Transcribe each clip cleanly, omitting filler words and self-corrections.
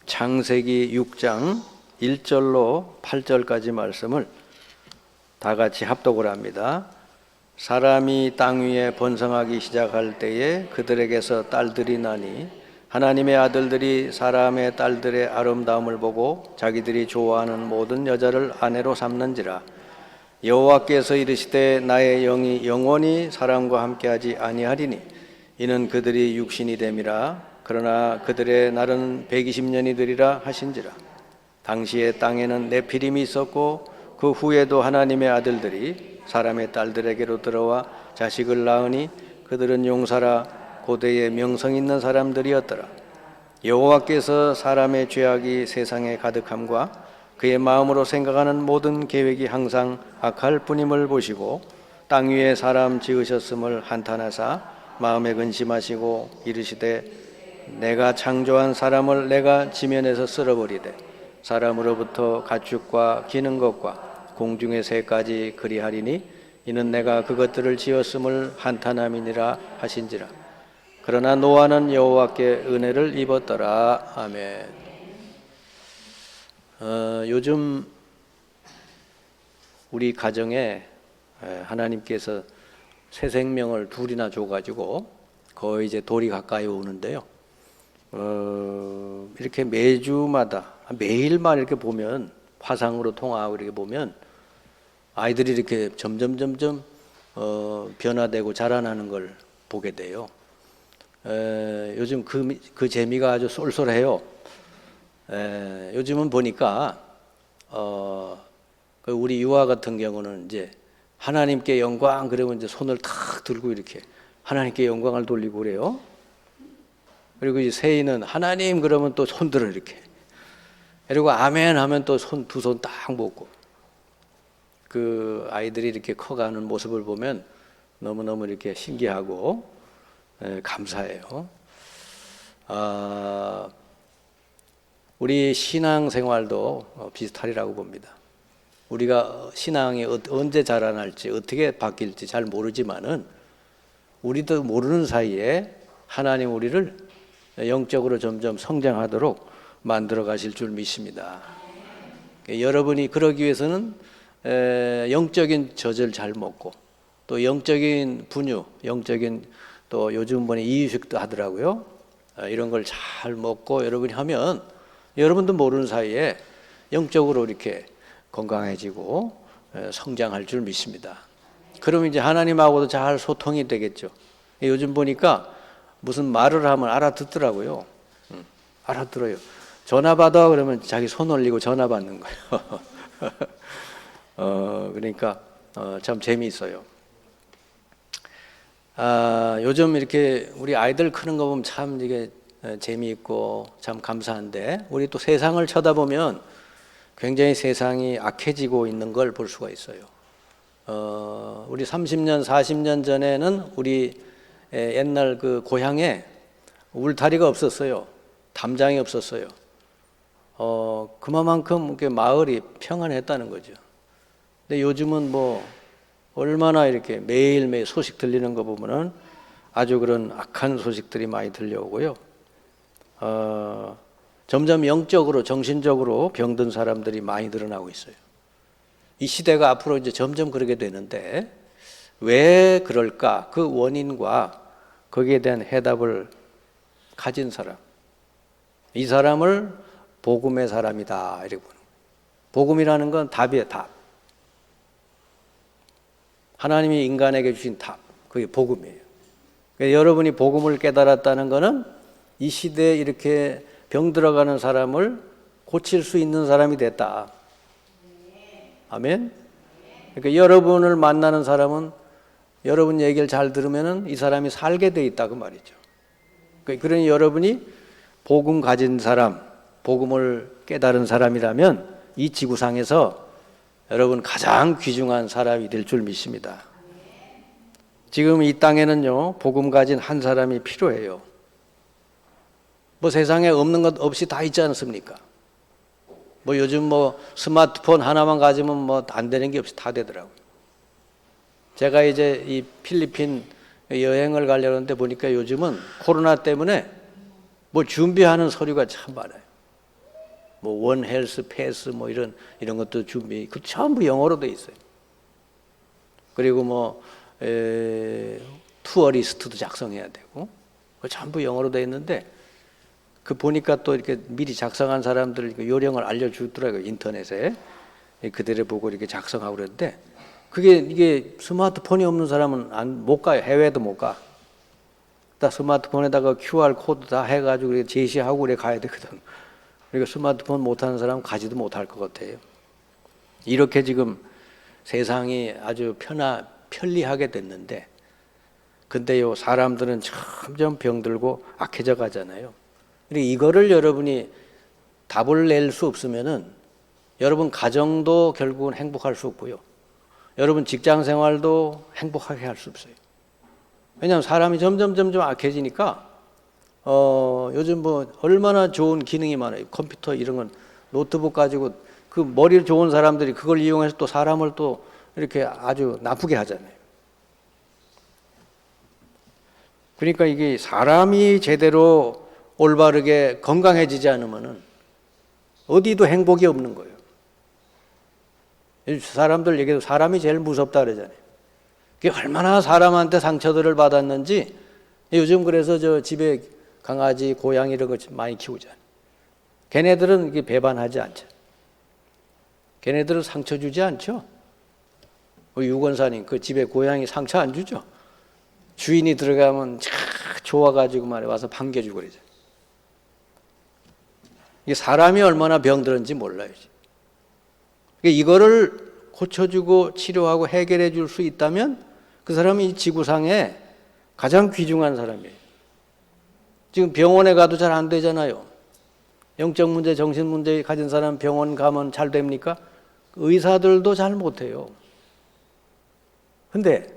창세기 6장 1절로 8절까지 말씀을 다 같이 합독을 합니다. 사람이 땅 위에 번성하기 시작할 때에 그들에게서 딸들이 나니 하나님의 아들들이 사람의 딸들의 아름다움을 보고 자기들이 좋아하는 모든 여자를 아내로 삼는지라. 여호와께서 이르시되 나의 영이 영원히 사람과 함께하지 아니하리니 이는 그들이 육신이 됨이라. 그러나 그들의 날은 120년이 되리라 하신지라. 당시에 땅에는 네피림이 있었고 그 후에도 하나님의 아들들이 사람의 딸들에게로 들어와 자식을 낳으니 그들은 용사라 고대의 명성 있는 사람들이었더라. 여호와께서 사람의 죄악이 세상에 가득함과 그의 마음으로 생각하는 모든 계획이 항상 악할 뿐임을 보시고 땅 위에 사람 지으셨음을 한탄하사 마음에 근심하시고 이르시되 내가 창조한 사람을 내가 지면에서 쓸어버리되 사람으로부터 가축과 기는 것과 공중의 새까지 그리하리니 이는 내가 그것들을 지었음을 한탄함이니라 하신지라. 그러나 노아는 여호와께 은혜를 입었더라. 아멘. 요즘 우리 가정에 하나님께서 새 생명을 둘이나 줘가지고 거의 이제 돌이 가까이 오는데요. 이렇게 매주마다 매일만 이렇게 보면 화상으로 통화하고 이렇게 보면 아이들이 이렇게 점점 변화되고 자라나는 걸 보게 돼요. 요즘 그 재미가 아주 쏠쏠해요. 요즘은 보니까 우리 유아 같은 경우는 이제 하나님께 영광 그러면 이제 손을 탁 들고 이렇게 하나님께 영광을 돌리고 그래요. 그리고 이제 세이는 하나님 그러면 또 손들을 이렇게. 그리고 아멘 하면 또 두 손 딱 모으고. 그 아이들이 이렇게 커가는 모습을 보면 너무너무 이렇게 신기하고 감사해요. 우리 신앙생활도 비슷하리라고 봅니다. 우리가 신앙이 언제 자라날지 어떻게 바뀔지 잘 모르지만은 우리도 모르는 사이에 하나님 우리를 영적으로 점점 성장하도록 만들어 가실 줄 믿습니다. 여러분이 그러기 위해서는 영적인 젖을 잘 먹고 또 영적인 분유, 영적인 또 요즘 보니 이유식도 하더라고요. 이런 걸 잘 먹고 여러분이 하면 여러분도 모르는 사이에 영적으로 이렇게 건강해지고 성장할 줄 믿습니다. 그러면 이제 하나님하고도 잘 소통이 되겠죠. 요즘 보니까 무슨 말을 하면 알아듣더라고요. 알아들어요. 전화 받아 그러면 자기 손 올리고 전화 받는 거예요. 그러니까 참 재미있어요. 요즘 이렇게 우리 아이들 크는 거 보면 참 이게 재미있고 참 감사한데 우리 또 세상을 쳐다보면 굉장히 세상이 악해지고 있는 걸 볼 수가 있어요. 우리 30년, 40년 전에는 우리 옛날 그 고향에 울타리가 없었어요. 담장이 없었어요. 그만큼 마을이 평안했다는 거죠. 근데 요즘은 뭐 얼마나 이렇게 매일매일 소식 들리는 거 보면은 아주 그런 악한 소식들이 많이 들려오고요. 점점 영적으로 정신적으로 병든 사람들이 많이 늘어나고 있어요. 이 시대가 앞으로 이제 점점 그러게 되는데 왜 그럴까? 그 원인과 거기에 대한 해답을 가진 사람. 이 사람을 복음의 사람이다. 이렇게 보는. 복음이라는 건 답이에요, 답. 하나님이 인간에게 주신 답. 그게 복음이에요. 그러니까 여러분이 복음을 깨달았다는 것은 이 시대에 이렇게 병 들어가는 사람을 고칠 수 있는 사람이 됐다. 아멘? 그러니까 여러분을 만나는 사람은 여러분 얘기를 잘 들으면은 이 사람이 살게 돼 있다 그 말이죠. 그러니 여러분이 복음 가진 사람, 복음을 깨달은 사람이라면 이 지구상에서 여러분 가장 귀중한 사람이 될 줄 믿습니다. 지금 이 땅에는요 복음 가진 한 사람이 필요해요. 뭐 세상에 없는 것 없이 다 있지 않습니까? 뭐 요즘 뭐 스마트폰 하나만 가지면 뭐 안 되는 게 없이 다 되더라고요. 제가 이제 이 필리핀 여행을 가려고 하는데 보니까 요즘은 코로나 때문에 뭐 준비하는 서류가 참 많아요. 뭐 원 헬스 패스 뭐 이런 것도 준비, 그 전부 영어로 돼 있어요. 그리고 뭐 투어 리스트도 작성해야 되고, 그 전부 영어로 돼 있는데, 그 보니까 또 이렇게 미리 작성한 사람들 요령을 알려주더라고요, 인터넷에. 그대로 보고 이렇게 작성하고 그랬는데, 이게 스마트폰이 없는 사람은 못 가요. 해외도 못 가. 다 스마트폰에다가 QR 코드 다 해가지고 제시하고 그래 가야 되거든. 그러니까 스마트폰 못하는 사람은 가지도 못할 것 같아요. 이렇게 지금 세상이 아주 편리하게 됐는데, 근데요, 사람들은 점점 병들고 악해져 가잖아요. 그러니까 이거를 여러분이 답을 낼 수 없으면은 여러분 가정도 결국은 행복할 수 없고요. 여러분 직장 생활도 행복하게 할 수 없어요. 왜냐하면 사람이 점점 악해지니까 요즘 뭐 얼마나 좋은 기능이 많아요. 컴퓨터 이런 건, 노트북 가지고 그 머리 좋은 사람들이 그걸 이용해서 또 사람을 또 이렇게 아주 나쁘게 하잖아요. 그러니까 이게 사람이 제대로 올바르게 건강해지지 않으면은 어디도 행복이 없는 거예요. 사람들 얘기해도 사람이 제일 무섭다 그러잖아요. 그게 얼마나 사람한테 상처들을 받았는지. 요즘 그래서 저 집에 강아지, 고양이 이런 거 많이 키우잖아요. 걔네들은 이게 배반하지 않죠. 걔네들은 상처 주지 않죠. 유권사님, 그 집에 고양이 상처 안 주죠. 주인이 들어가면 참 좋아가지고 말이야 와서 반겨주고 그러죠. 이게 사람이 얼마나 병들었는지 몰라요. 이거를 고쳐주고 치료하고 해결해 줄 수 있다면 그 사람이 이 지구상에 가장 귀중한 사람이에요. 지금 병원에 가도 잘 안 되잖아요. 영적 문제, 정신 문제 가진 사람 병원 가면 잘 됩니까? 의사들도 잘 못해요. 근데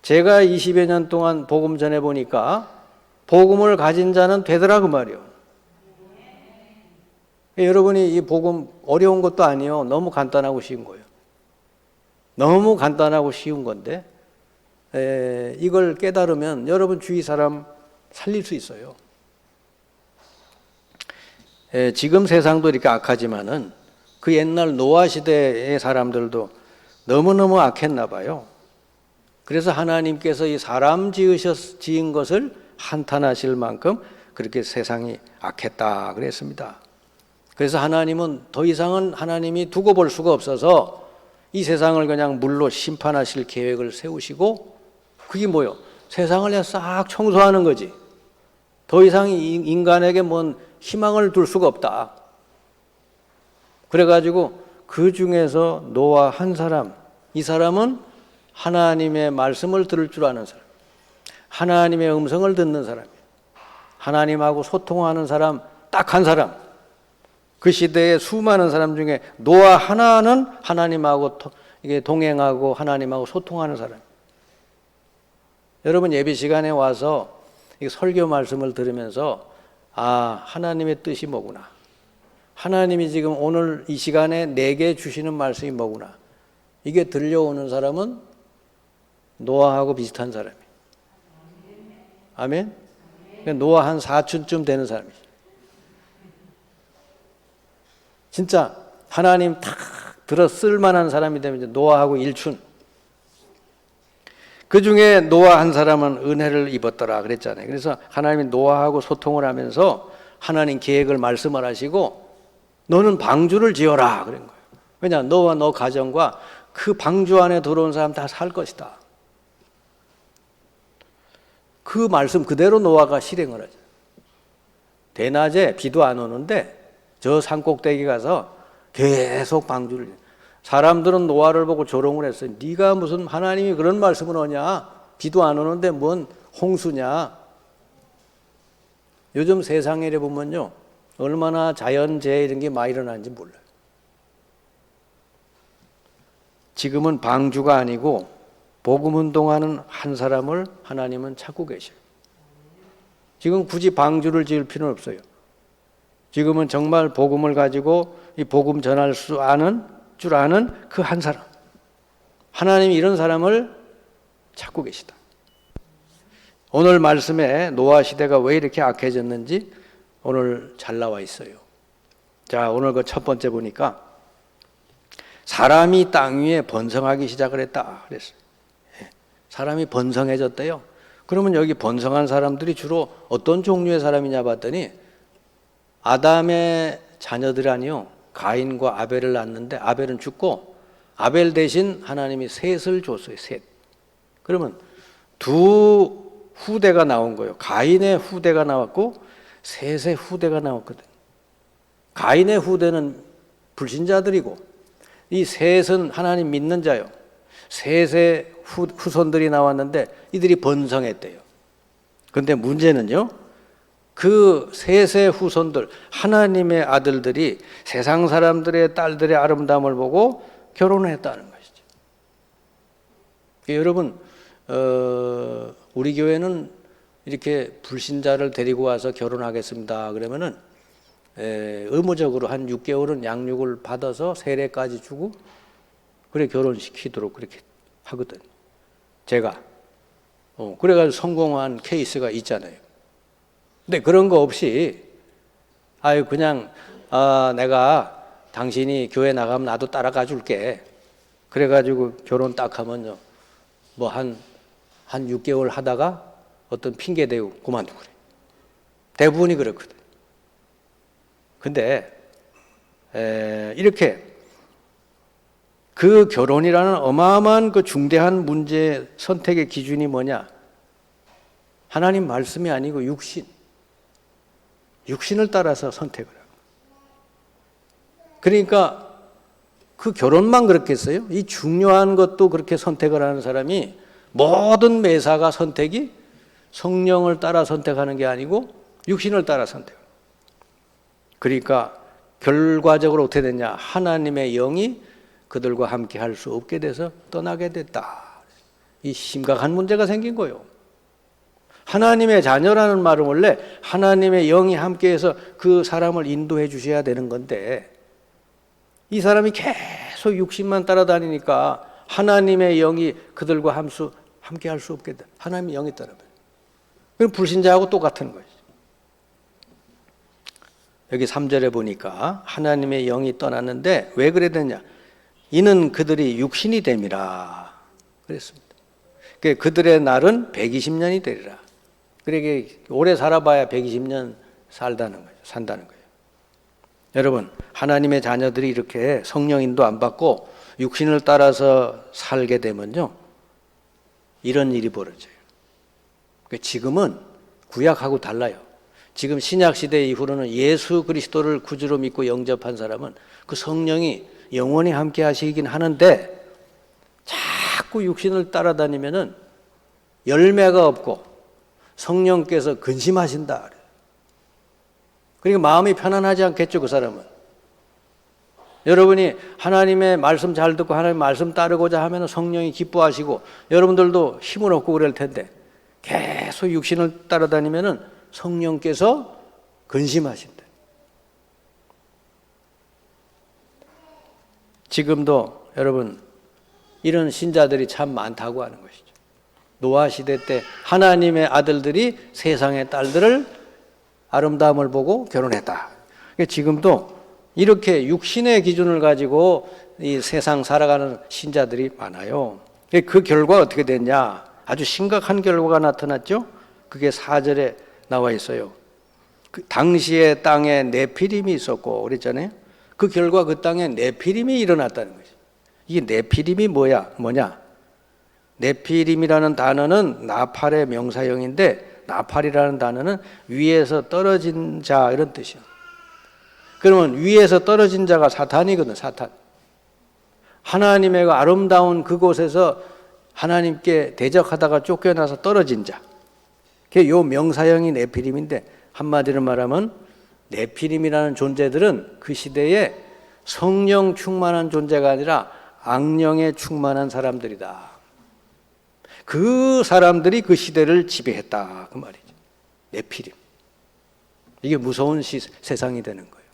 제가 20여 년 동안 복음 전해 보니까 복음을 가진 자는 되더라 그 말이에요. 여러분이 이 복음 어려운 것도 아니에요. 너무 간단하고 쉬운 거예요. 너무 간단하고 쉬운 건데 이걸 깨달으면 여러분 주위 사람 살릴 수 있어요. 지금 세상도 이렇게 악하지만은 그 옛날 노아 시대의 사람들도 너무너무 악했나 봐요. 그래서 하나님께서 이 사람 지은 것을 한탄하실 만큼 그렇게 세상이 악했다 그랬습니다. 그래서 하나님은 더 이상은 하나님이 두고 볼 수가 없어서 이 세상을 그냥 물로 심판하실 계획을 세우시고, 그게 뭐요? 세상을 그냥 싹 청소하는 거지. 더 이상 인간에게 뭔 희망을 둘 수가 없다. 그래가지고 그 중에서 노아 한 사람, 이 사람은 하나님의 말씀을 들을 줄 아는 사람, 하나님의 음성을 듣는 사람이에요. 하나님하고 소통하는 사람 딱 한 사람. 그 시대에 수많은 사람 중에 노아 하나는 하나님하고 이게 동행하고 하나님하고 소통하는 사람. 여러분 예배 시간에 와서 설교 말씀을 들으면서 하나님의 뜻이 뭐구나. 하나님이 지금 오늘 이 시간에 내게 주시는 말씀이 뭐구나. 이게 들려오는 사람은 노아하고 비슷한 사람이에요. 아멘? 노아 한 사춘쯤 되는 사람이죠. 진짜 하나님 탁 들어 쓸만한 사람이 되면 이제 노아하고 일춘. 그 중에 노아 한 사람은 은혜를 입었더라 그랬잖아요. 그래서 하나님이 노아하고 소통을 하면서 하나님 계획을 말씀을 하시고 너는 방주를 지어라 그런 거예요. 왜냐? 너와 너 가정과 그 방주 안에 들어온 사람 다 살 것이다. 그 말씀 그대로 노아가 실행을 하죠. 대낮에 비도 안 오는데 저 산꼭대기 가서 계속 방주를. 사람들은 노아를 보고 조롱을 했어요. 네가 무슨 하나님이 그런 말씀을 하냐? 비도 안 오는데 뭔 홍수냐? 요즘 세상에 보면요, 얼마나 자연재해 이런 게 많이 일어나는지 몰라요. 지금은 방주가 아니고 복음운동하는 한 사람을 하나님은 찾고 계셔요. 지금 굳이 방주를 지을 필요는 없어요. 지금은 정말 복음을 가지고 이 복음 전할 줄 아는 그 한 사람. 하나님이 이런 사람을 찾고 계시다. 오늘 말씀에 노아 시대가 왜 이렇게 악해졌는지 오늘 잘 나와 있어요. 자, 오늘 그 첫 번째 보니까 사람이 땅 위에 번성하기 시작을 했다 그랬어요. 사람이 번성해졌대요. 그러면 여기 번성한 사람들이 주로 어떤 종류의 사람이냐 봤더니 아담의 자녀들 아니요, 가인과 아벨을 낳았는데 아벨은 죽고 아벨 대신 하나님이 셋을 줬어요. 셋. 그러면 두 후대가 나온 거예요. 가인의 후대가 나왔고 셋의 후대가 나왔거든. 가인의 후대는 불신자들이고 이 셋은 하나님 믿는 자요. 셋의 후손들이 나왔는데 이들이 번성했대요. 그런데 문제는요, 그 셋의 후손들, 하나님의 아들들이 세상 사람들의 딸들의 아름다움을 보고 결혼을 했다는 것이죠. 여러분, 우리 교회는 이렇게 불신자를 데리고 와서 결혼하겠습니다 그러면은 의무적으로 한 6개월은 양육을 받아서 세례까지 주고 그래 결혼시키도록 그렇게 하거든. 제가 그래가지고 성공한 케이스가 있잖아요. 근데 그런 거 없이 그냥 내가 당신이 교회 나가면 나도 따라가 줄게. 그래가지고 결혼 딱 하면요, 뭐 한 6개월 하다가 어떤 핑계 대고 그만두고 그래. 대부분이 그렇거든. 근데 이렇게 그 결혼이라는 어마어마한 그 중대한 문제 선택의 기준이 뭐냐? 하나님 말씀이 아니고 육신을 따라서 선택을 하고. 그러니까 그 결혼만 그렇겠어요? 이 중요한 것도 그렇게 선택을 하는 사람이 모든 매사가 선택이 성령을 따라 선택하는 게 아니고 육신을 따라 선택. 그러니까 결과적으로 어떻게 됐냐? 하나님의 영이 그들과 함께 할 수 없게 돼서 떠나게 됐다. 이 심각한 문제가 생긴 거예요. 하나님의 자녀라는 말은 원래 하나님의 영이 함께해서 그 사람을 인도해 주셔야 되는 건데 이 사람이 계속 육신만 따라다니니까 하나님의 영이 그들과 함께 할 수 없게 돼. 하나님의 영이 떠나버려. 그럼 불신자하고 똑같은 거예요. 여기 3절에 보니까 하나님의 영이 떠났는데 왜 그래 됐냐? 이는 그들이 육신이 됨이라 그랬습니다. 그들의 날은 120년이 되리라. 그러니까 오래 살아봐야 120년 산다는 거예요. 여러분, 하나님의 자녀들이 이렇게 성령인도 안 받고 육신을 따라서 살게 되면요, 이런 일이 벌어져요. 지금은 구약하고 달라요. 지금 신약시대 이후로는 예수 그리스도를 구주로 믿고 영접한 사람은 그 성령이 영원히 함께 하시긴 하는데 자꾸 육신을 따라다니면은 열매가 없고 성령께서 근심하신다. 그러니까 마음이 편안하지 않겠죠, 그 사람은. 여러분이 하나님의 말씀 잘 듣고 하나님의 말씀 따르고자 하면 성령이 기뻐하시고 여러분들도 힘을 얻고 그럴 텐데 계속 육신을 따라다니면은 성령께서 근심하신다. 지금도 여러분 이런 신자들이 참 많다고 하는 것이죠. 노아 시대 때 하나님의 아들들이 세상의 딸들을 아름다움을 보고 결혼했다. 지금도 이렇게 육신의 기준을 가지고 이 세상 살아가는 신자들이 많아요. 그 결과 어떻게 됐냐? 아주 심각한 결과가 나타났죠. 그게 4절에 나와 있어요. 그 당시에 땅에 네피림이 있었고 그랬잖아요. 그 결과 그 땅에 네피림이 일어났다는 거죠. 이게 네피림이 뭐냐? 네피림이라는 단어는 나팔의 명사형인데 나팔이라는 단어는 위에서 떨어진 자 이런 뜻이에요. 그러면 위에서 떨어진 자가 사탄이거든, 사탄. 하나님의 그 아름다운 그곳에서 하나님께 대적하다가 쫓겨나서 떨어진 자. 그게 요 명사형이 네피림인데 한마디로 말하면 네피림이라는 존재들은 그 시대에 성령 충만한 존재가 아니라 악령에 충만한 사람들이다. 그 사람들이 그 시대를 지배했다 그 말이죠. 네피림. 이게 무서운 세상이 되는 거예요.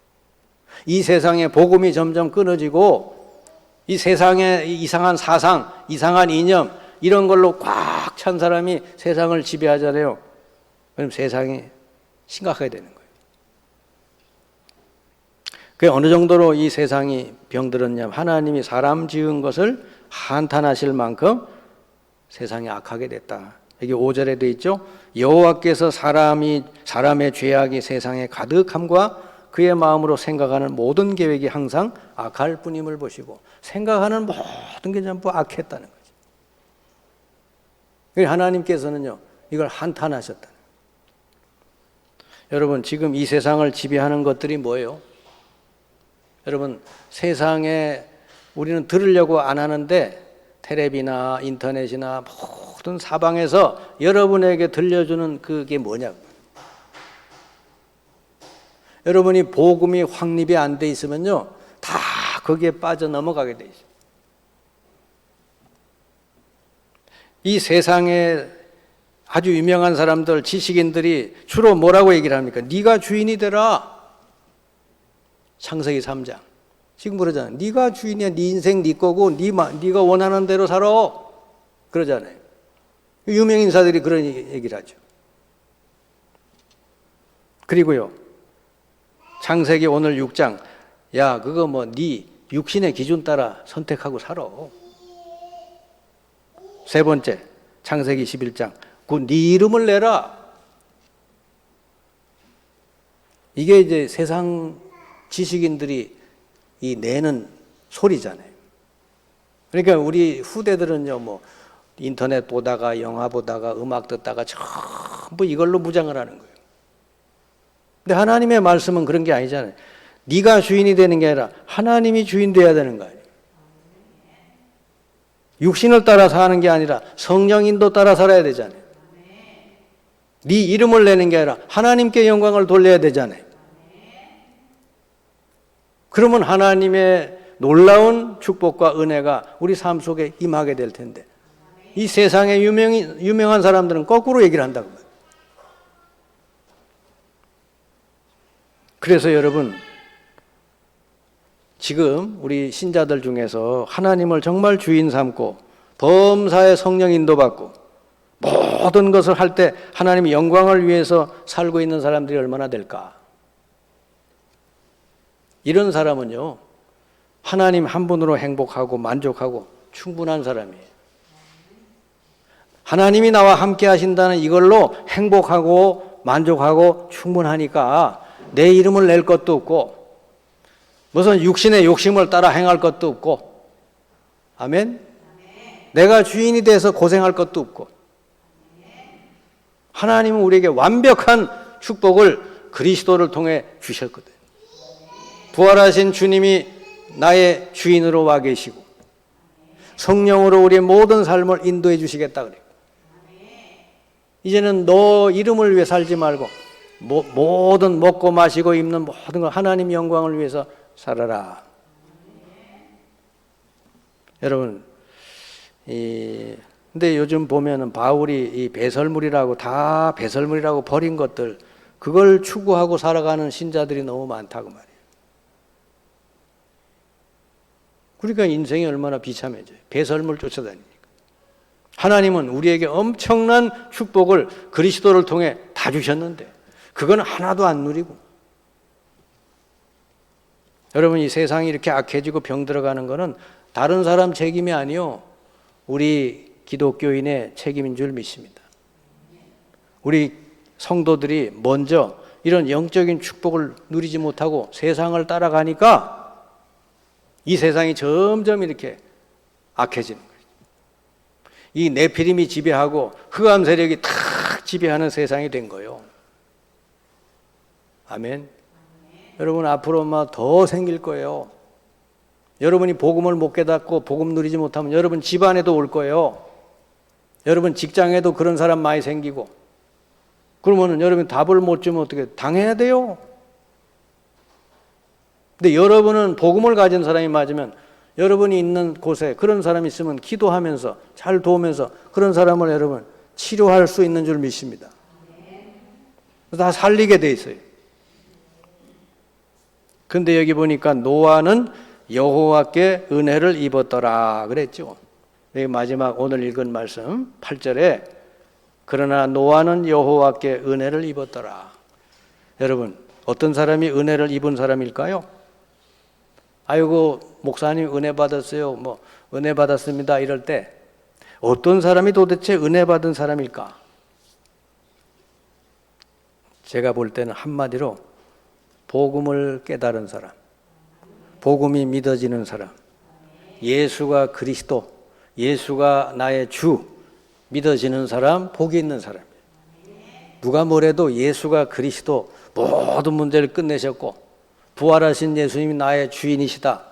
이 세상에 복음이 점점 끊어지고 이 세상에 이상한 사상, 이상한 이념 이런 걸로 꽉 찬 사람이 세상을 지배하잖아요. 그럼 세상이 심각하게 되는 거예요. 그게 어느 정도로 이 세상이 병들었냐면 하나님이 사람 지은 것을 한탄하실 만큼 세상이 악하게 됐다. 여기 5절에 되어 있죠. 여호와께서 사람의 죄악이 세상에 가득함과 그의 마음으로 생각하는 모든 계획이 항상 악할 뿐임을 보시고, 생각하는 모든 게 전부 악했다는 거죠. 하나님께서는요 이걸 한탄하셨다는 거예요. 여러분, 지금 이 세상을 지배하는 것들이 뭐예요? 여러분, 세상에 우리는 들으려고 안 하는데 텔레비나 인터넷이나 모든 사방에서 여러분에게 들려주는 그게 뭐냐고. 여러분이 복음이 확립이 안 돼 있으면요 다 거기에 빠져 넘어가게 돼 있어요. 이 세상에 아주 유명한 사람들, 지식인들이 주로 뭐라고 얘기를 합니까? 네가 주인이 되라. 창세기 3장. 지금 그러잖아요. 네가 주인이야. 네 인생 네 거고 네가 원하는 대로 살아. 그러잖아요. 유명 인사들이 그런 얘기를 하죠. 그리고요, 창세기 오늘 6장, 야 그거 뭐 네 육신의 기준 따라 선택하고 살아. 세 번째, 창세기 11장, 그 네 이름을 내라. 이게 이제 세상 지식인들이 이 내는 소리잖아요. 그러니까 우리 후대들은요 뭐 인터넷 보다가 영화 보다가 음악 듣다가 전부 이걸로 무장을 하는 거예요. 근데 하나님의 말씀은 그런 게 아니잖아요. 네가 주인이 되는 게 아니라 하나님이 주인 돼야 되는 거 아니에요. 육신을 따라 사는 게 아니라 성령 인도 따라 살아야 되잖아요. 네 이름을 내는 게 아니라 하나님께 영광을 돌려야 되잖아요. 그러면 하나님의 놀라운 축복과 은혜가 우리 삶 속에 임하게 될 텐데, 이 세상에 유명한 사람들은 거꾸로 얘기를 한다고 말이에요. 그래서 여러분, 지금 우리 신자들 중에서 하나님을 정말 주인 삼고 범사에 성령 인도받고 모든 것을 할 때 하나님의 영광을 위해서 살고 있는 사람들이 얼마나 될까? 이런 사람은요 하나님 한 분으로 행복하고 만족하고 충분한 사람이에요. 하나님이 나와 함께 하신다는 이걸로 행복하고 만족하고 충분하니까 내 이름을 낼 것도 없고 무슨 육신의 욕심을 따라 행할 것도 없고, 아멘? 내가 주인이 돼서 고생할 것도 없고, 하나님은 우리에게 완벽한 축복을 그리스도를 통해 주셨거든요. 부활하신 주님이 나의 주인으로 와 계시고 성령으로 우리의 모든 삶을 인도해 주시겠다 그래요. 이제는 너 이름을 위해 살지 말고 모든 먹고 마시고 입는 모든 걸 하나님 영광을 위해서 살아라. 여러분, 근데 요즘 보면은 바울이 이 배설물이라고 버린 것들, 그걸 추구하고 살아가는 신자들이 너무 많다고 말이에요. 그러니까 인생이 얼마나 비참해져요. 배설물 쫓아다니니까. 하나님은 우리에게 엄청난 축복을 그리스도를 통해 다 주셨는데 그건 하나도 안 누리고, 여러분 이 세상이 이렇게 악해지고 병들어가는 거는 다른 사람 책임이 아니요 우리 기독교인의 책임인 줄 믿습니다. 우리 성도들이 먼저 이런 영적인 축복을 누리지 못하고 세상을 따라가니까 이 세상이 점점 이렇게 악해지는 거예요. 이 네피림이 지배하고 흑암 세력이 탁 지배하는 세상이 된 거예요. 아멘. 여러분 앞으로 아마 더 생길 거예요. 여러분이 복음을 못 깨닫고 복음 누리지 못하면 여러분 집안에도 올 거예요. 여러분 직장에도 그런 사람 많이 생기고, 그러면은 여러분 답을 못 주면 어떻게 당해야 돼요? 근데 여러분은 복음을 가진 사람이 맞으면 여러분이 있는 곳에 그런 사람이 있으면 기도하면서 잘 도우면서 그런 사람을 여러분 치료할 수 있는 줄 믿습니다. 다 살리게 돼 있어요. 근데 여기 보니까 노아는 여호와께 은혜를 입었더라 그랬죠. 여기 마지막 오늘 읽은 말씀 8절에 그러나 노아는 여호와께 은혜를 입었더라. 여러분 어떤 사람이 은혜를 입은 사람일까요? 아이고 목사님 은혜 받았어요. 뭐 은혜 받았습니다. 이럴 때 어떤 사람이 도대체 은혜 받은 사람일까? 제가 볼 때는 한마디로 복음을 깨달은 사람, 복음이 믿어지는 사람, 예수가 그리스도, 예수가 나의 주 믿어지는 사람, 복이 있는 사람이에요. 누가 뭐래도 예수가 그리스도 모든 문제를 끝내셨고 부활하신 예수님이 나의 주인이시다.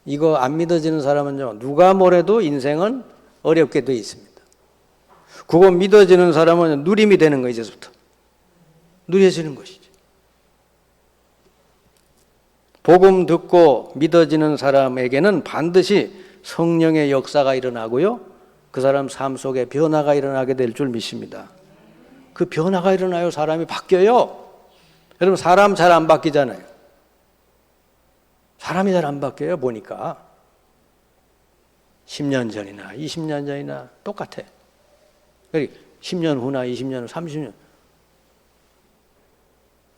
이거 안 믿어지는 사람은요, 누가 뭐래도 인생은 어렵게 되어 있습니다. 그거 믿어지는 사람은 누림이 되는 거예요. 이제부터 누려지는 것이죠. 복음 듣고 믿어지는 사람에게는 반드시 성령의 역사가 일어나고요, 그 사람 삶 속에 변화가 일어나게 될 줄 믿습니다. 그 변화가 일어나요. 사람이 바뀌어요. 여러분, 사람 잘 안 바뀌잖아요. 사람이 잘 안 바뀌어요. 보니까 10년 전이나 20년 전이나 똑같아. 10년 후나 20년 후, 30년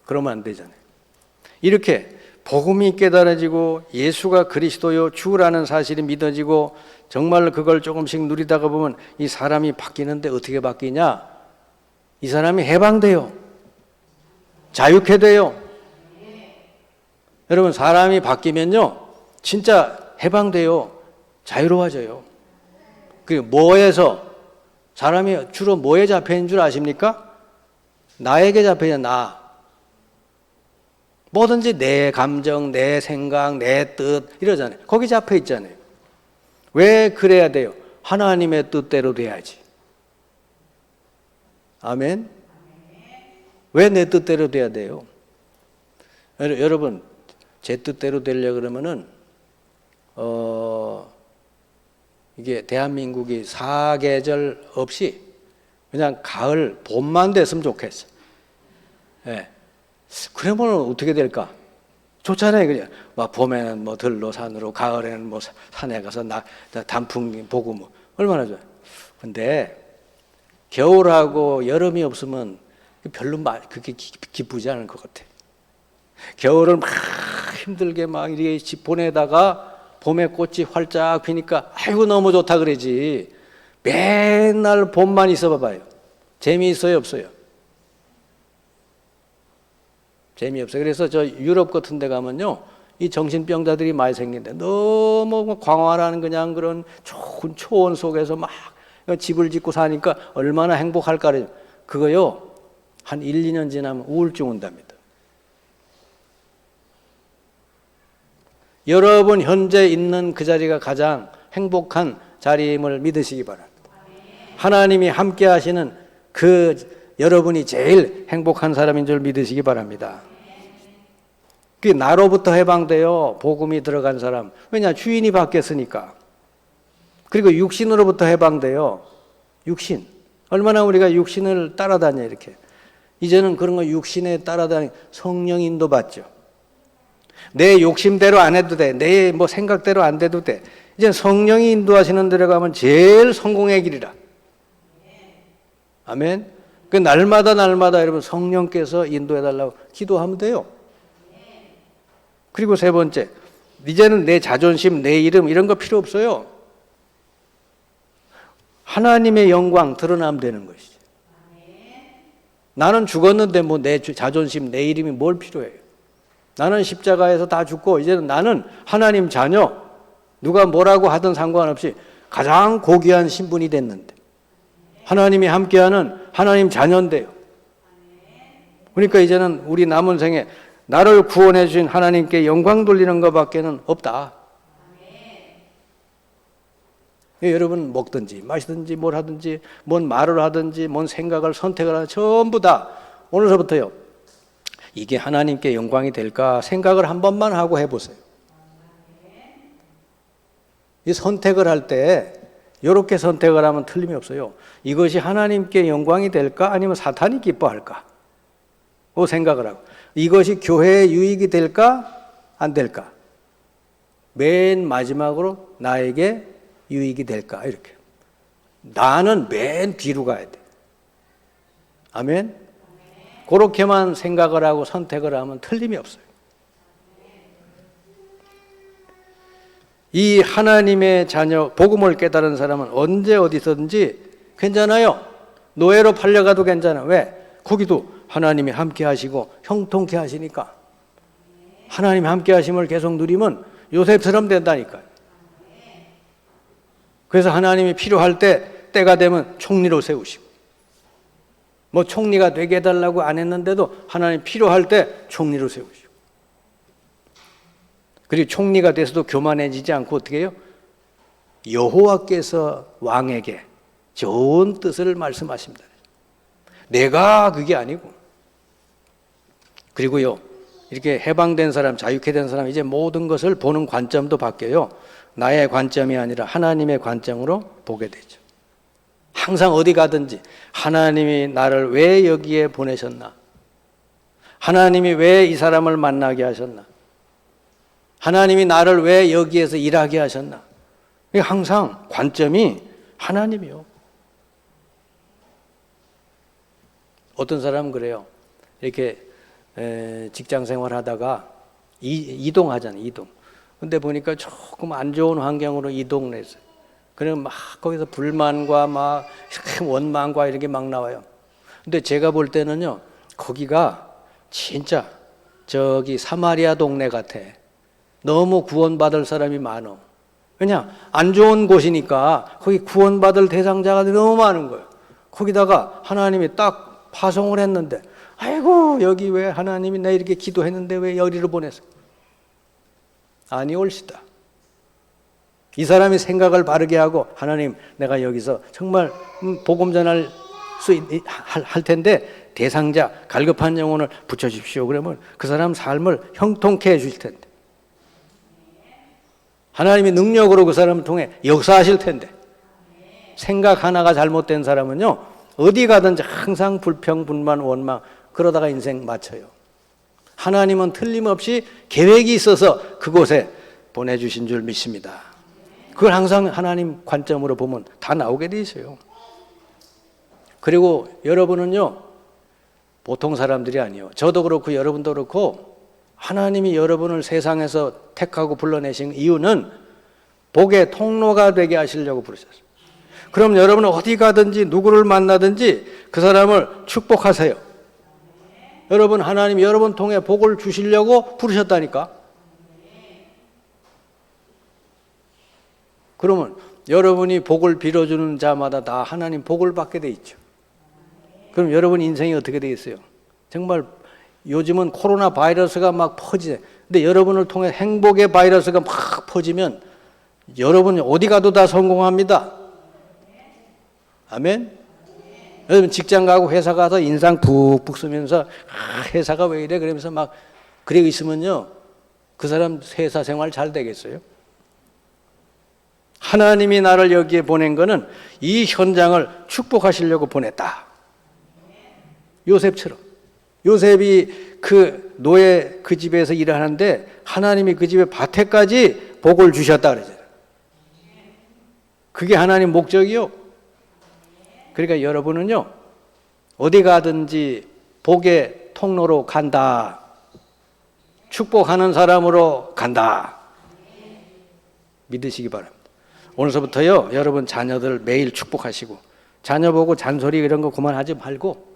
그러면 안 되잖아요. 이렇게 복음이 깨달아지고 예수가 그리스도요 주라는 사실이 믿어지고 정말 그걸 조금씩 누리다가 보면 이 사람이 바뀌는데 어떻게 바뀌냐? 이 사람이 해방돼요. 자유케 돼요. 여러분, 사람이 바뀌면요 진짜 해방돼요. 자유로워져요. 그 뭐에서 사람이 주로 뭐에 잡혀 있는 줄 아십니까? 나에게 잡혀 있는 나. 뭐든지 내 감정, 내 생각, 내 뜻 이러잖아요. 거기 잡혀 있잖아요. 왜 그래야 돼요? 하나님의 뜻대로 돼야지. 아멘. 왜 내 뜻대로 돼야 돼요? 여러분, 제 뜻대로 되려고 그러면은 이게 대한민국이 사계절 없이 그냥 가을, 봄만 됐으면 좋겠어. 예. 그러면 어떻게 될까? 좋잖아요. 그냥 막 봄에는 뭐 들로 산으로, 가을에는 뭐 산에 가서 단풍 보고 뭐 얼마나 좋아요. 근데 겨울하고 여름이 없으면 별로 그렇게 기쁘지 않을 것 같아. 겨울을 막 힘들게 막 이렇게 보내다가 봄에 꽃이 활짝 피니까 아이고 너무 좋다 그러지. 맨날 봄만 있어 봐봐요. 재미있어요, 없어요? 재미없어요. 그래서 저 유럽 같은 데 가면요, 이 정신병자들이 많이 생긴데 너무 광활한 그냥 그런 좋은 초원 속에서 막 집을 짓고 사니까 얼마나 행복할까. 그거요, 한 1, 2년 지나면 우울증 온답니다. 여러분 현재 있는 그 자리가 가장 행복한 자리임을 믿으시기 바랍니다. 하나님이 함께 하시는 그 여러분이 제일 행복한 사람인 줄 믿으시기 바랍니다. 그게 나로부터 해방돼요. 복음이 들어간 사람. 왜냐? 주인이 바뀌었으니까. 그리고 육신으로부터 해방돼요. 육신. 얼마나 우리가 육신을 따라다녀 이렇게. 이제는 그런 거 육신에 따라다니 성령 인도 받죠. 내 욕심대로 안 해도 돼. 내 뭐 생각대로 안 돼도 돼. 이제 성령이 인도하시는 데로 가면 제일 성공의 길이라. 아멘. 그 날마다 여러분 성령께서 인도해달라고 기도하면 돼요. 그리고 세 번째, 이제는 내 자존심, 내 이름 이런 거 필요 없어요. 하나님의 영광 드러나면 되는 것이죠. 나는 죽었는데 뭐 내 자존심, 내 이름이 뭘 필요해요? 나는 십자가에서 다 죽고 이제는 나는 하나님 자녀, 누가 뭐라고 하든 상관없이 가장 고귀한 신분이 됐는데 하나님이 함께하는 하나님 자녀인데요. 그러니까 이제는 우리 남은 생에 나를 구원해 주신 하나님께 영광 돌리는 것밖에는 없다. 여러분 먹든지 마시든지 뭘 하든지 뭔 말을 하든지 뭔 생각을 선택을 하든지 전부 다 오늘서부터요, 이게 하나님께 영광이 될까 생각을 한 번만 하고 해보세요. 이 선택을 할 때 이렇게 선택을 하면 틀림이 없어요. 이것이 하나님께 영광이 될까 아니면 사탄이 기뻐할까? 그 생각을 하고, 이것이 교회에 유익이 될까 안 될까? 맨 마지막으로 나에게 유익이 될까? 이렇게. 나는 맨 뒤로 가야 돼. 아멘? 그렇게만 생각을 하고 선택을 하면 틀림이 없어요. 이 하나님의 자녀, 복음을 깨달은 사람은 언제 어디서든지 괜찮아요. 노예로 팔려가도 괜찮아. 왜? 거기도 하나님이 함께 하시고 형통케 하시니까. 하나님이 함께 하심을 계속 누리면 요셉처럼 된다니까요. 그래서 하나님이 필요할 때, 때가 되면 총리로 세우시고, 뭐 총리가 되게 해달라고 안 했는데도 하나님 필요할 때 총리로 세우시고, 그리고 총리가 돼서도 교만해지지 않고 어떻게 해요? 여호와께서 왕에게 좋은 뜻을 말씀하십니다. 내가 그게 아니고. 그리고요, 이렇게 해방된 사람, 자유케 된 사람, 이제 모든 것을 보는 관점도 바뀌어요. 나의 관점이 아니라 하나님의 관점으로 보게 되죠. 항상 어디 가든지 하나님이 나를 왜 여기에 보내셨나? 하나님이 왜 이 사람을 만나게 하셨나? 하나님이 나를 왜 여기에서 일하게 하셨나? 항상 관점이 하나님이요. 어떤 사람은 그래요. 이렇게 직장 생활하다가 이동하잖아요. 이동. 근데 보니까 조금 안 좋은 환경으로 이동을 했어요. 그러면 막 거기서 불만과 막 원망과 이렇게 막 나와요. 근데 제가 볼 때는요, 거기가 진짜 저기 사마리아 동네 같아. 너무 구원받을 사람이 많어. 왜냐? 안 좋은 곳이니까 거기 구원받을 대상자가 너무 많은 거예요. 거기다가 하나님이 딱 파송을 했는데, 아이고 여기 왜 하나님이 나 이렇게 기도했는데 왜 여기로 보냈어? 아니 옳시다. 이 사람이 생각을 바르게 하고, 하나님 내가 여기서 정말 복음 전할 할 텐데 대상자 갈급한 영혼을 붙여주십시오. 그러면 그 사람 삶을 형통케 해주실 텐데, 하나님이 능력으로 그 사람을 통해 역사하실 텐데, 생각 하나가 잘못된 사람은요 어디 가든지 항상 불평, 분만, 원망, 그러다가 인생 마쳐요. 하나님은 틀림없이 계획이 있어서 그곳에 보내주신 줄 믿습니다. 그걸 항상 하나님 관점으로 보면 다 나오게 돼 있어요. 그리고 여러분은요 보통 사람들이 아니에요. 저도 그렇고 여러분도 그렇고, 하나님이 여러분을 세상에서 택하고 불러내신 이유는 복의 통로가 되게 하시려고 부르셨어요. 그럼 여러분은 어디 가든지 누구를 만나든지 그 사람을 축복하세요. 여러분, 하나님이 여러분 통해 복을 주시려고 부르셨다니까. 그러면 여러분이 복을 빌어주는 자마다 다 하나님 복을 받게 돼 있죠. 그럼 여러분 인생이 어떻게 되겠어요? 정말 요즘은 코로나 바이러스가 막 퍼지네. 근데 여러분을 통해 행복의 바이러스가 막 퍼지면 여러분 어디 가도 다 성공합니다. 아멘? 여러분 직장 가고 회사 가서 인상 푹푹 쓰면서 회사가 왜 이래? 그러면서 막 그래 있으면요, 그 사람 회사 생활 잘 되겠어요? 하나님이 나를 여기에 보낸 거는 이 현장을 축복하시려고 보냈다. 요셉처럼. 요셉이 그 노예 그 집에서 일을 하는데 하나님이 그 집에 밭에까지 복을 주셨다 그러잖아요. 그게 하나님 목적이요. 그러니까 여러분은요 어디 가든지 복의 통로로 간다. 축복하는 사람으로 간다. 믿으시기 바랍니다. 오늘서부터요 여러분 자녀들 매일 축복하시고, 자녀 보고 잔소리 이런 거 그만하지 말고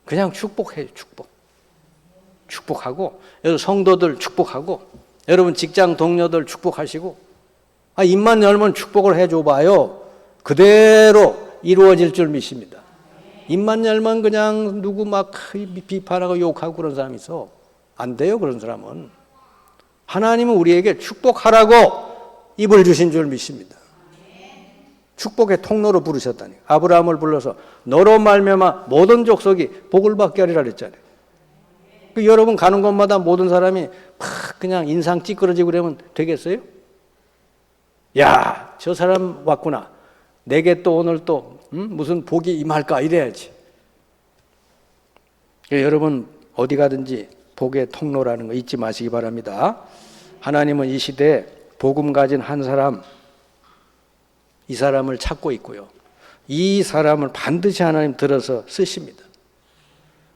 그냥 축복해요. 축복하고, 여러분 성도들 축복하고, 여러분 직장 동료들 축복하시고, 입만 열면 축복을 해줘 봐요. 그대로 이루어질 줄 믿습니다. 입만 열면 그냥 누구 막 비판하고 욕하고 그런 사람이 있어. 안 돼요. 그런 사람은. 하나님은 우리에게 축복하라고 입을 주신 줄 믿습니다. 축복의 통로로 부르셨다니. 아브라함을 불러서 너로 말미암아 모든 족속이 복을 받게 하리라 그랬잖아요. 여러분 가는 곳마다 모든 사람이 막 그냥 인상 찌끄러지고 그러면 되겠어요? 야, 저 사람 왔구나. 내게 또 오늘 또 무슨 복이 임할까 이래야지. 여러분 어디 가든지 복의 통로라는 거 잊지 마시기 바랍니다. 하나님은 이 시대에 복음 가진 한 사람, 이 사람을 찾고 있고요. 이 사람을 반드시 하나님 들어서 쓰십니다.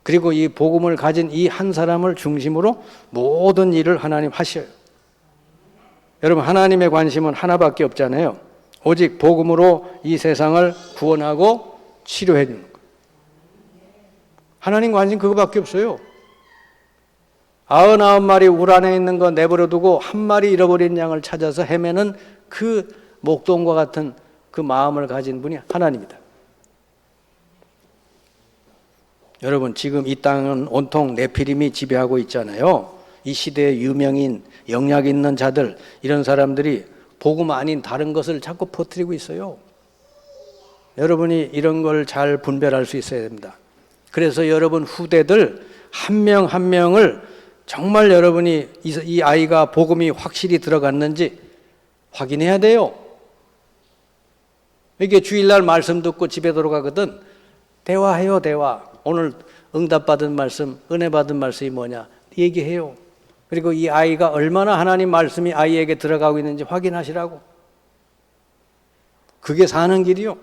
그리고 이 복음을 가진 이 한 사람을 중심으로 모든 일을 하나님 하셔요. 여러분, 하나님의 관심은 하나밖에 없잖아요. 오직 복음으로 이 세상을 구원하고 치료해 주는 거예요. 하나님 관심 그거밖에 없어요. 99마리 울 안에 있는 거 내버려 두고 한 마리 잃어버린 양을 찾아서 헤매는 그 목동과 같은 그 마음을 가진 분이 하나님이다. 여러분, 지금 이 땅은 온통 네피림이 지배하고 있잖아요. 이 시대의 유명인, 영향 있는 자들, 이런 사람들이 복음 아닌 다른 것을 자꾸 퍼뜨리고 있어요. 여러분이 이런 걸 잘 분별할 수 있어야 됩니다. 그래서 여러분 후대들 한 명 한 명을 정말 여러분이 이 아이가 복음이 확실히 들어갔는지 확인해야 돼요. 이게 주일날 말씀 듣고 집에 돌아가거든 대화해요. 대화. 오늘 응답받은 말씀, 은혜 받은 말씀이 뭐냐 얘기해요. 그리고 이 아이가 얼마나 하나님 말씀이 아이에게 들어가고 있는지 확인하시라고. 그게 사는 길이요.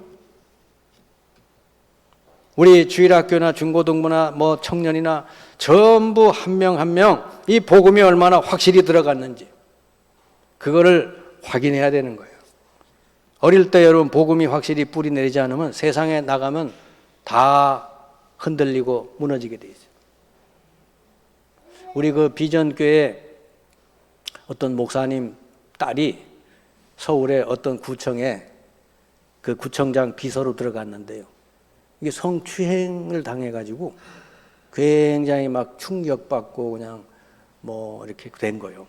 우리 주일학교나 중고등부나 뭐 청년이나 전부 한 명 한 명 이 복음이 얼마나 확실히 들어갔는지 그거를 확인해야 되는 거예요. 어릴 때 여러분 복음이 확실히 뿌리 내리지 않으면 세상에 나가면 다 흔들리고 무너지게 돼 있어요. 우리 그 비전교회 어떤 목사님 딸이 서울의 어떤 구청에 그 구청장 비서로 들어갔는데요. 이게 성추행을 당해가지고 굉장히 막 충격받고 그냥 뭐 이렇게 된 거예요.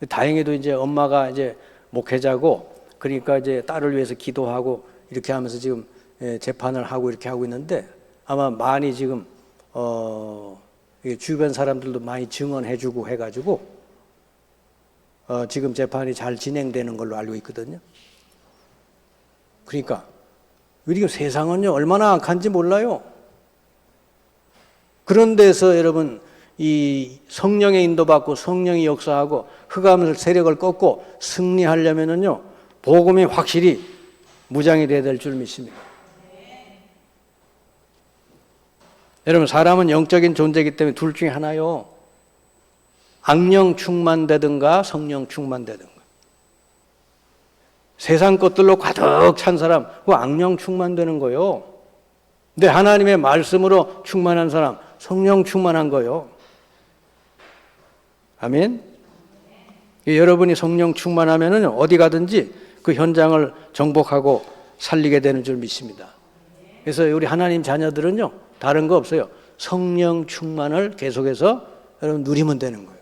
다행히도 이제 엄마가 이제 목회자고 그러니까 이제 딸을 위해서 기도하고 이렇게 하면서 지금 재판을 하고 이렇게 하고 있는데 아마 많이 지금 주변 사람들도 많이 증언해주고 해가지고 지금 재판이 잘 진행되는 걸로 알고 있거든요. 그러니까 우리가 세상은요 얼마나 악한지 몰라요. 그런 데서 여러분 이 성령의 인도받고 성령이 역사하고 흑암 세력을 꺾고 승리하려면은요 복음이 확실히 무장이 돼야 될 줄 믿습니다. 여러분 사람은 영적인 존재이기 때문에 둘 중에 하나요. 악령 충만되든가 성령 충만되든가. 세상 것들로 가득 찬 사람 그 악령 충만되는 거예요. 근데 하나님의 말씀으로 충만한 사람 성령 충만한 거예요. 아멘. 여러분이 성령 충만하면은 어디 가든지 그 현장을 정복하고 살리게 되는 줄 믿습니다. 그래서 우리 하나님 자녀들은요 다른 거 없어요. 성령 충만을 계속해서 여러분 누리면 되는 거예요.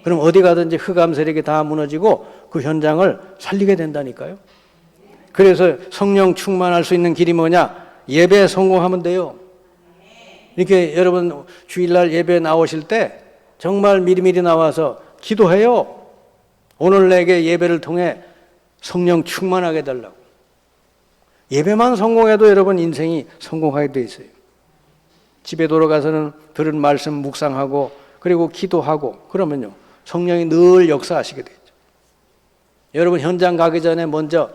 그럼 어디 가든지 흑암 세력이 다 무너지고 그 현장을 살리게 된다니까요. 그래서 성령 충만할 수 있는 길이 뭐냐? 예배에 성공하면 돼요. 이렇게 여러분 주일날 예배에 나오실 때 정말 미리미리 나와서 기도해요. 오늘 내게 예배를 통해 성령 충만하게 달라고. 예배만 성공해도 여러분 인생이 성공하게 돼 있어요. 집에 돌아가서는 들은 말씀 묵상하고 그리고 기도하고 그러면요 성령이 늘 역사하시게 되죠. 여러분 현장 가기 전에 먼저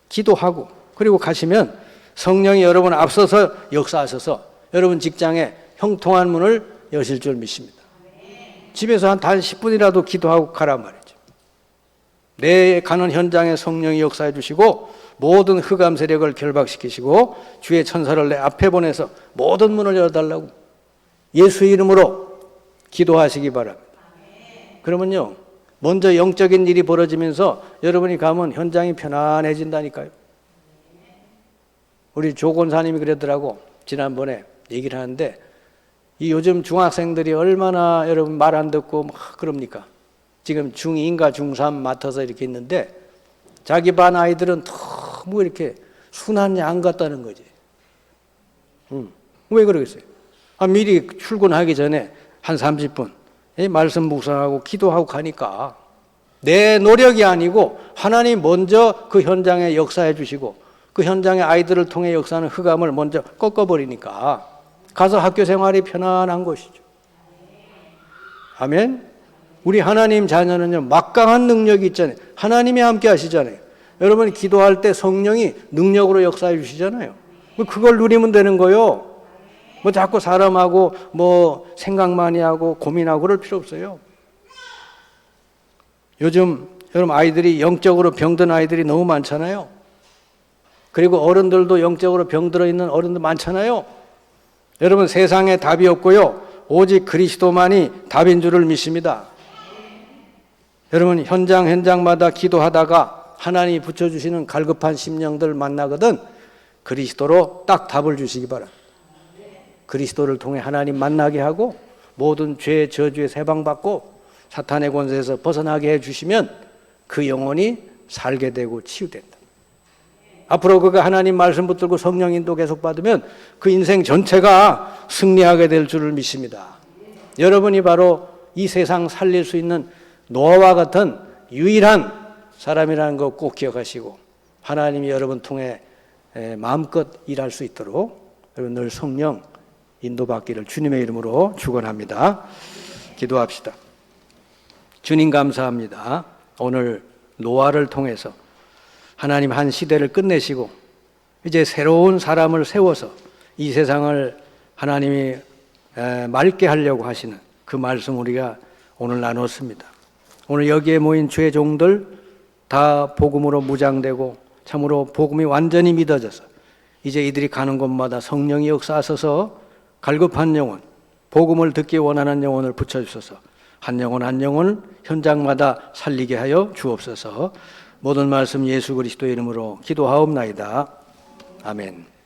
기도하고 그리고 가시면 성령이 여러분 앞서서 역사하셔서 여러분 직장에 형통한 문을 여실 줄 믿습니다. 집에서 한 10분이라도 기도하고 가란 말이죠. 내 가는 현장에 성령이 역사해 주시고 모든 흑암 세력을 결박시키시고 주의 천사를 내 앞에 보내서 모든 문을 열어달라고 예수의 이름으로 기도하시기 바랍니다. 그러면요 먼저 영적인 일이 벌어지면서 여러분이 가면 현장이 편안해진다니까요. 우리 조 권사님이 그러더라고. 지난번에 얘기를 하는데 이 요즘 중학생들이 얼마나 여러분 말 안 듣고 막 그럽니까? 지금 중2인가 중3 맡아서 이렇게 있는데 자기 반 아이들은 너무 이렇게 순한 양 같다는 거지. 왜 그러겠어요? 미리 출근하기 전에 한 30분 말씀 묵상하고 기도하고 가니까 내 노력이 아니고 하나님 먼저 그 현장에 역사해 주시고 그 현장의 아이들을 통해 역사하는 흑암을 먼저 꺾어버리니까 가서 학교 생활이 편안한 것이죠. 아멘. 우리 하나님 자녀는요 막강한 능력이 있잖아요. 하나님이 함께 하시잖아요. 여러분이 기도할 때 성령이 능력으로 역사해 주시잖아요. 그걸 누리면 되는 거예요. 뭐 자꾸 사람하고 뭐 생각 많이 하고 고민하고 그럴 필요 없어요. 요즘 여러분 아이들이 영적으로 병든 아이들이 너무 많잖아요. 그리고 어른들도 영적으로 병들어 있는 어른들 많잖아요. 여러분 세상에 답이 없고요. 오직 그리스도만이 답인 줄을 믿습니다. 여러분 현장마다 기도하다가 하나님이 붙여주시는 갈급한 심령들 만나거든 그리스도로 딱 답을 주시기 바랍니다. 그리스도를 통해 하나님 만나게 하고 모든 죄 저주에 해방받고 사탄의 권세에서 벗어나게 해주시면 그 영혼이 살게 되고 치유된다. 앞으로 그가 하나님 말씀 붙들고 성령 인도 계속 받으면 그 인생 전체가 승리하게 될 줄을 믿습니다. 여러분이 바로 이 세상 살릴 수 있는 노아와 같은 유일한 사람이라는 거 꼭 기억하시고 하나님이 여러분 통해 마음껏 일할 수 있도록 여러분 늘 성령 인도받기를 주님의 이름으로 축원합니다. 기도합시다. 주님 감사합니다. 오늘 노아를 통해서 하나님 한 시대를 끝내시고 이제 새로운 사람을 세워서 이 세상을 하나님이 맑게 하려고 하시는 그 말씀 우리가 오늘 나눴습니다. 오늘 여기에 모인 주의 종들 다 복음으로 무장되고 참으로 복음이 완전히 믿어져서 이제 이들이 가는 곳마다 성령이 역사하셔서 갈급한 영혼, 복음을 듣기 원하는 영혼을 붙여주셔서 한 영혼 한 영혼 현장마다 살리게 하여 주옵소서. 모든 말씀 예수 그리스도의 이름으로 기도하옵나이다. 아멘.